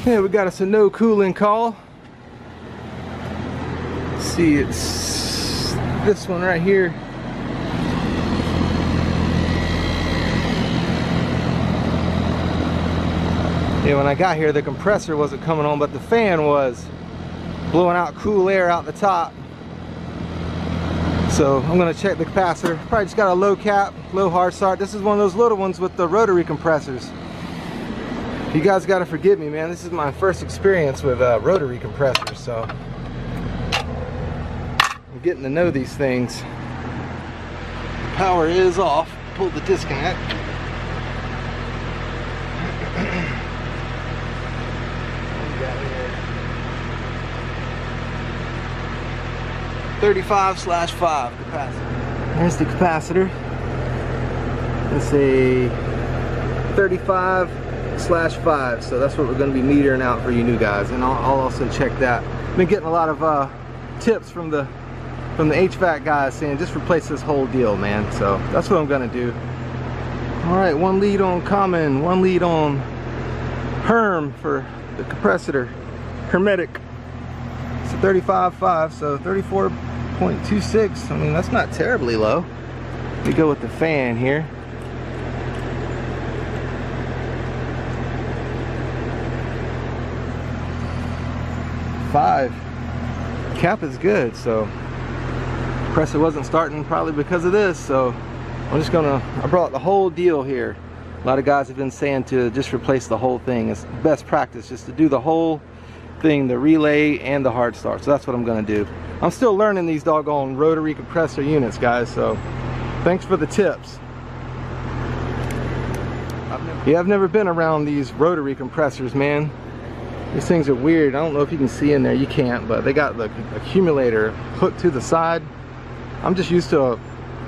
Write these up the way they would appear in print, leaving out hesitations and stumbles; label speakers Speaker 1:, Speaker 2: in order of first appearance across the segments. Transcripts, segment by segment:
Speaker 1: Yeah, we got us a no cooling call. Let's see, it's this one right here. Yeah, when I got here, the compressor wasn't coming on, but the fan was blowing out cool air out the top. So I'm gonna check the capacitor. Probably just got a low cap, low hard start. This is one of those little ones with the rotary compressors. You guys gotta forgive me, man. This is my first experience with rotary compressors, so I'm getting to know these things. Power is off. Pull the disconnect. 35/5 capacitor. There's the capacitor. It's a 35/5, so that's what we're going to be metering out for you new guys, and I'll also check that. Been getting a lot of tips from the HVAC guys saying just replace this whole deal, man. So that's what I'm going to do. All right, one lead on common, one lead on Herm for the compressor, hermetic. It's a 35/5, so 34.26. I mean, that's not terribly low. We go with the fan here. Five. Cap is good, so compressor wasn't starting probably because of this, so I'm just gonna, I brought the whole deal here. A lot of guys have been saying to just replace the whole thing. It's best practice just to do the whole thing, the relay and the hard start. So that's what I'm gonna do. I'm still learning these doggone rotary compressor units, guys, so thanks for the tips. I've never been around these rotary compressors, man. These things are weird. I don't know if you can see in there. You can't, but they got the accumulator hooked to the side. I'm just used to a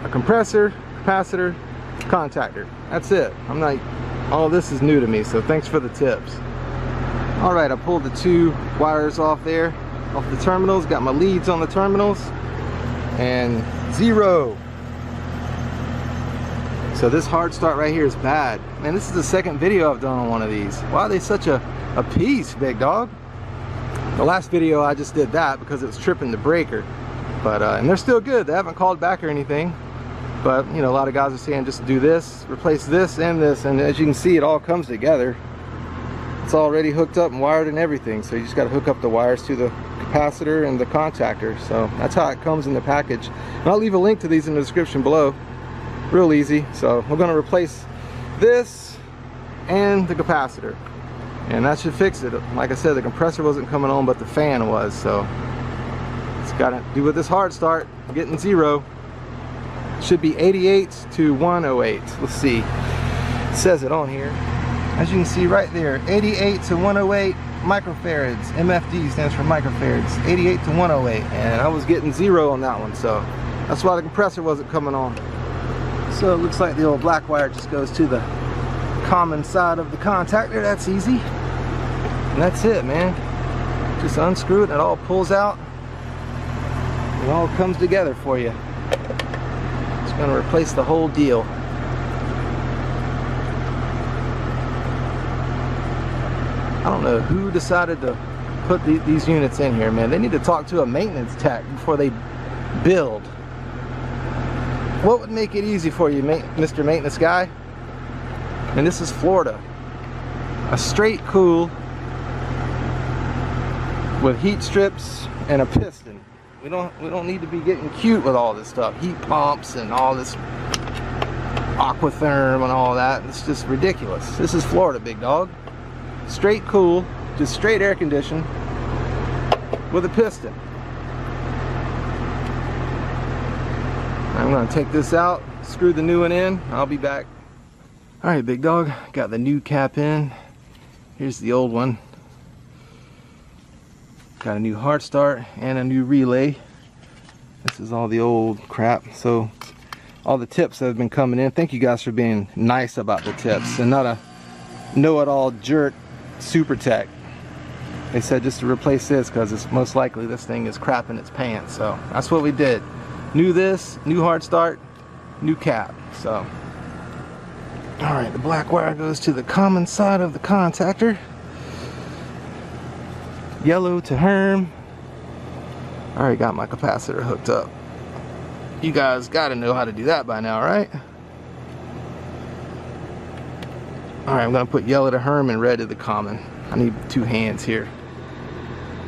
Speaker 1: compressor, capacitor, contactor. That's it. I'm not, all this is new to me, so thanks for the tips. All right, I pulled the two wires off there, off the terminals, got my leads on the terminals, and 0. So this hard start right here is bad. Man, this is the second video I've done on one of these. Why are they such a piece, big dog? The last video I just did that because it was tripping the breaker. But, and they're still good. They haven't called back or anything. But, you know, a lot of guys are saying just do this, replace this and this. And as you can see, it all comes together. It's already hooked up and wired and everything. So you just got to hook up the wires to the capacitor and the contactor. So that's how it comes in the package. And I'll leave a link to these in the description below. Real easy. So we're going to replace this and the capacitor. And that should fix it. Like I said, the compressor wasn't coming on, but the fan was. So it's got to do with this hard start. I'm getting 0. Should be 88 to 108. Let's see. It says it on here. As you can see right there, 88 to 108 microfarads. MFD stands for microfarads. 88 to 108. And I was getting 0 on that one. So that's why the compressor wasn't coming on. So it looks like the old black wire just goes to the common side of the contactor. That's easy. And that's it, man. Just unscrew it and it all pulls out. It all comes together for you. It's going to replace the whole deal. I don't know who decided to put these units in here, man. They need to talk to a maintenance tech before they build. What would make it easy for you, Mr. Maintenance Guy? And this is Florida. A straight cool with heat strips and a piston. We don't need to be getting cute with all this stuff. Heat pumps and all this aquatherm and all that. It's just ridiculous. This is Florida, big dog. Straight cool, just straight air conditioned with a piston. I'm gonna take this out, screw the new one in. I'll be back. All right, big dog, got the new cap in. Here's the old one. Got a new hard start and a new relay. This is all the old crap. So all the tips that have been coming in, thank you guys for being nice about the tips and not a know-it-all jerk super tech. They said just to replace this because it's most likely this thing is crapping its pants. So that's what we did. New this, new hard start, new cap. So all right, the black wire goes to the common side of the contactor. Yellow to Herm. I already got my capacitor hooked up. You guys gotta know how to do that by now, right? Alright, I'm gonna put yellow to Herm and red to the common. I need 2 hands here.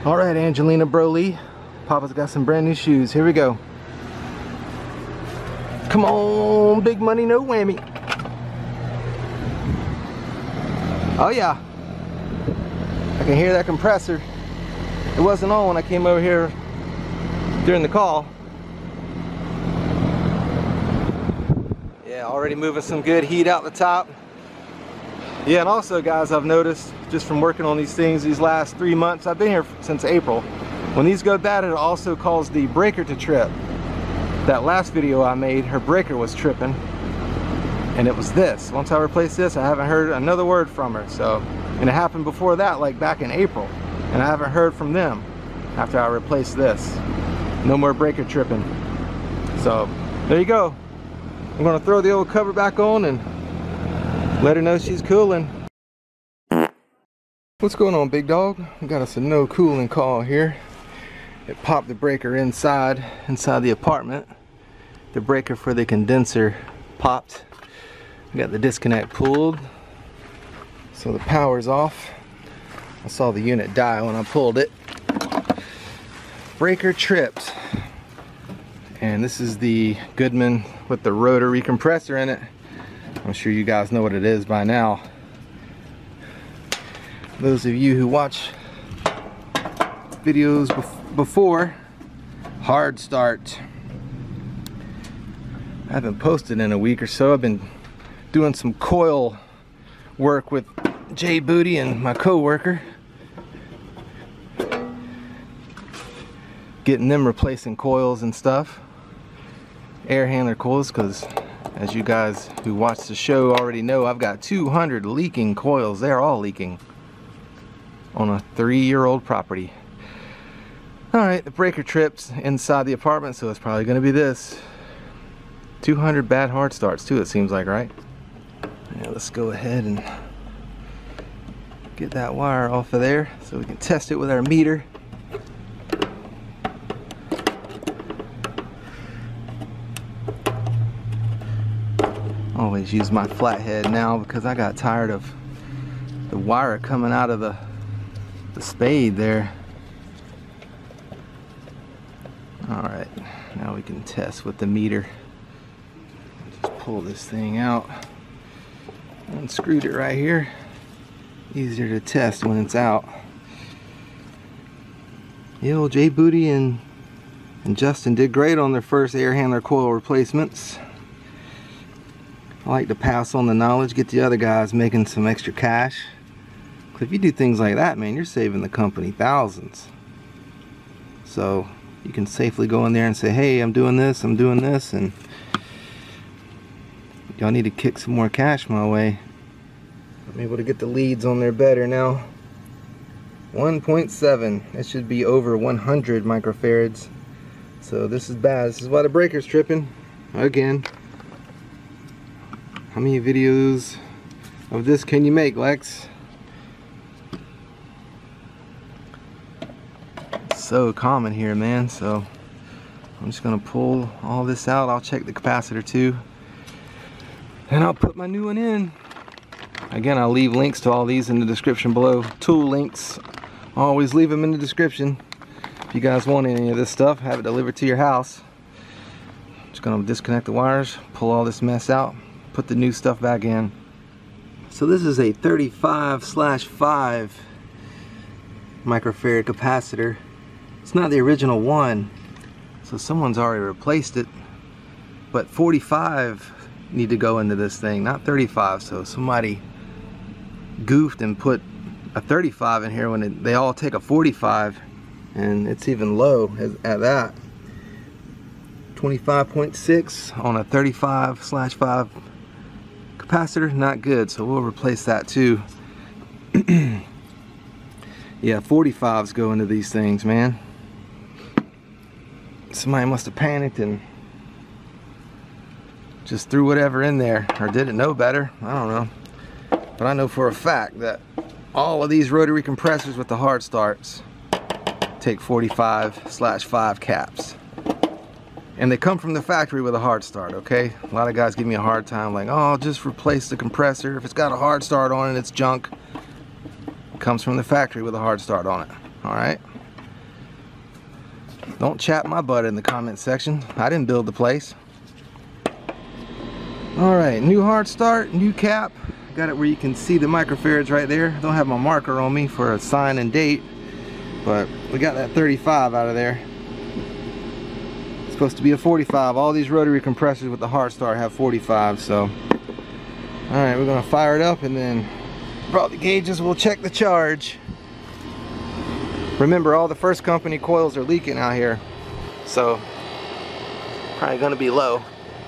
Speaker 1: Alright, Angelina Broly. Papa's got some brand new shoes. Here we go. Come on, big money, no whammy. Oh yeah. I can hear that compressor. It wasn't on when I came over here during the call. Yeah, already moving some good heat out the top. Yeah, and also guys, I've noticed just from working on these things these last 3 months, I've been here since April. When these go bad, it also causes the breaker to trip. That last video I made, her breaker was tripping, and it was this. Once I replaced this, I haven't heard another word from her. So, and it happened before that, like back in April, and I haven't heard from them after I replaced this. No more breaker tripping. So, there you go. I'm gonna throw the old cover back on and let her know she's cooling. What's going on, big dog? We got us a no cooling call here. It popped the breaker inside the apartment. The breaker for the condenser popped. We got the disconnect pulled, so the power's off. I saw the unit die when I pulled it. Breaker tripped. And this is the Goodman with the rotary compressor in it. I'm sure you guys know what it is by now. Those of you who watch videos before, hard start. I haven't posted in a week or so. I've been doing some coil work with Jay Booty and my co-worker. Getting them replacing coils and stuff. Air handler coils, because as you guys who watch the show already know, I've got 200 leaking coils. They're all leaking on a 3-year-old property. Alright, the breaker trips inside the apartment, so it's probably going to be this. 200 bad hard starts too, it seems like, right? Yeah, let's go ahead and get that wire off of there so we can test it with our meter. Always use my flathead now because I got tired of the wire coming out of the spade there. Alright, now we can test with the meter. Just pull this thing out. Unscrewed it right here. Easier to test when it's out. Yeah, old Jay Booty and Justin did great on their first air handler coil replacements. I like to pass on the knowledge, get the other guys making some extra cash. If you do things like that, man, you're saving the company thousands. So you can safely go in there and say, hey, I'm doing this, and y'all need to kick some more cash my way. I'm able to get the leads on there better now. 1.7. It should be over 100 microfarads. So this is bad. This is why the breaker's tripping. Again. How many videos of this can you make, Lex? It's so common here, man. So I'm just gonna pull all this out. I'll check the capacitor too, and I'll put my new one in. Again, I'll leave links to all these in the description below. Tool links, always leave them in the description. If you guys want any of this stuff, have it delivered to your house. Just gonna disconnect the wires, pull all this mess out, put the new stuff back in. So this is a 35/5 microfarad capacitor. It's not the original one, so someone's already replaced it, but 45 need to go into this thing, not 35. So somebody goofed and put a 35 in here when they all take a 45, and it's even low at that. 25.6 on a 35/5 capacitor, not good, so we'll replace that too. Yeah, 45s go into these things, man. Somebody must have panicked and just threw whatever in there, or didn't know better, I don't know. But I know for a fact that all of these rotary compressors with the hard starts, take 45/5 caps. And they come from the factory with a hard start, okay? A lot of guys give me a hard time like, oh, just replace the compressor. If it's got a hard start on it, it's junk. It comes from the factory with a hard start on it, all right? Don't chat my butt in the comment section. I didn't build the place. All right, new hard start, new cap. Got it where you can see the microfarads right there. Don't have my marker on me for a sign and date, but we got that 35 out of there. It's supposed to be a 45. All these rotary compressors with the hard start have 45, so. All right, we're gonna fire it up and then brought the gauges, we'll check the charge. Remember, all the first company coils are leaking out here, so probably gonna be low.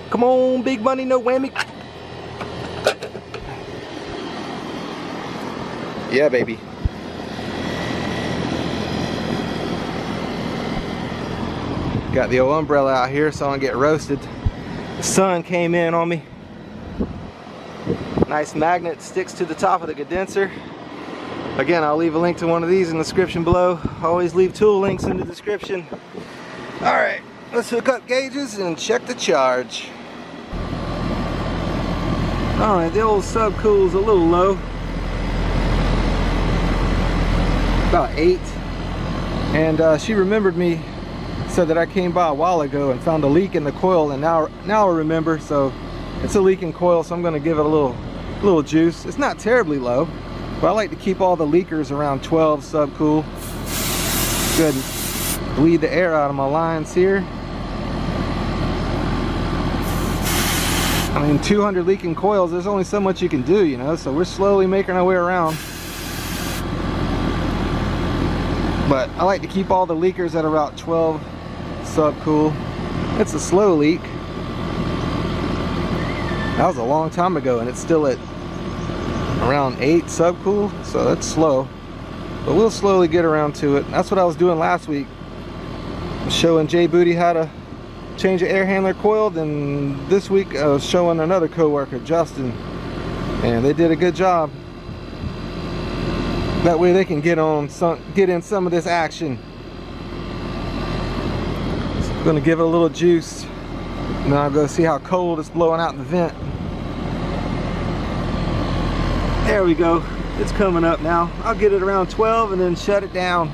Speaker 1: Come on, big money, no whammy. Yeah, baby. Got the old umbrella out here so I don't get roasted. The sun came in on me. Nice magnet, sticks to the top of the condenser. Again, I'll leave a link to one of these in the description below. Always leave tool links in the description. All right, let's hook up gauges and check the charge. All right, the old subcool's a little low. About 8. And she remembered me, said that I came by a while ago and found a leak in the coil, and now I remember, so it's a leaking coil, so I'm gonna give it a little juice. It's not terribly low, but I like to keep all the leakers around 12 subcool. Good, bleed the air out of my lines here. I mean, 200 leaking coils, there's only so much you can do, you know, so we're slowly making our way around. But I like to keep all the leakers at about 12 subcool. It's a slow leak. That was a long time ago and it's still at around 8 subcool, so that's slow. But we'll slowly get around to it. That's what I was doing last week. I was showing Jay Booty how to change an air handler coil, then this week I was showing another co-worker, Justin, and they did a good job. That way they can get in some of this action. So I'm gonna give it a little juice, and then I'll go see how cold it's blowing out in the vent. There we go, it's coming up now. I'll get it around 12 and then shut it down.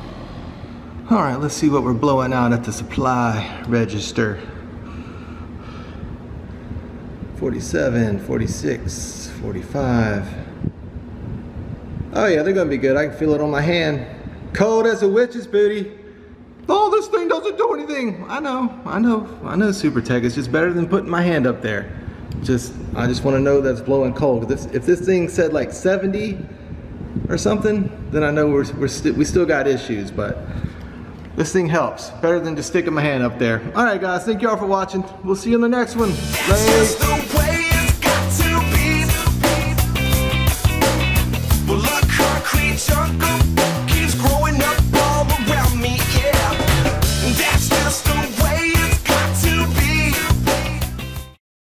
Speaker 1: All right, let's see what we're blowing out at the supply register. 47, 46, 45. Oh yeah, they're gonna be good. I can feel it on my hand. Cold as a witch's booty. Oh, this thing doesn't do anything. I know, Super Tech. It's just better than putting my hand up there. I just want to know that's blowing cold. If this thing said like 70 or something, then I know we still got issues. But this thing helps. Better than just sticking my hand up there. All right, guys. Thank y'all for watching. We'll see you in the next one. Later.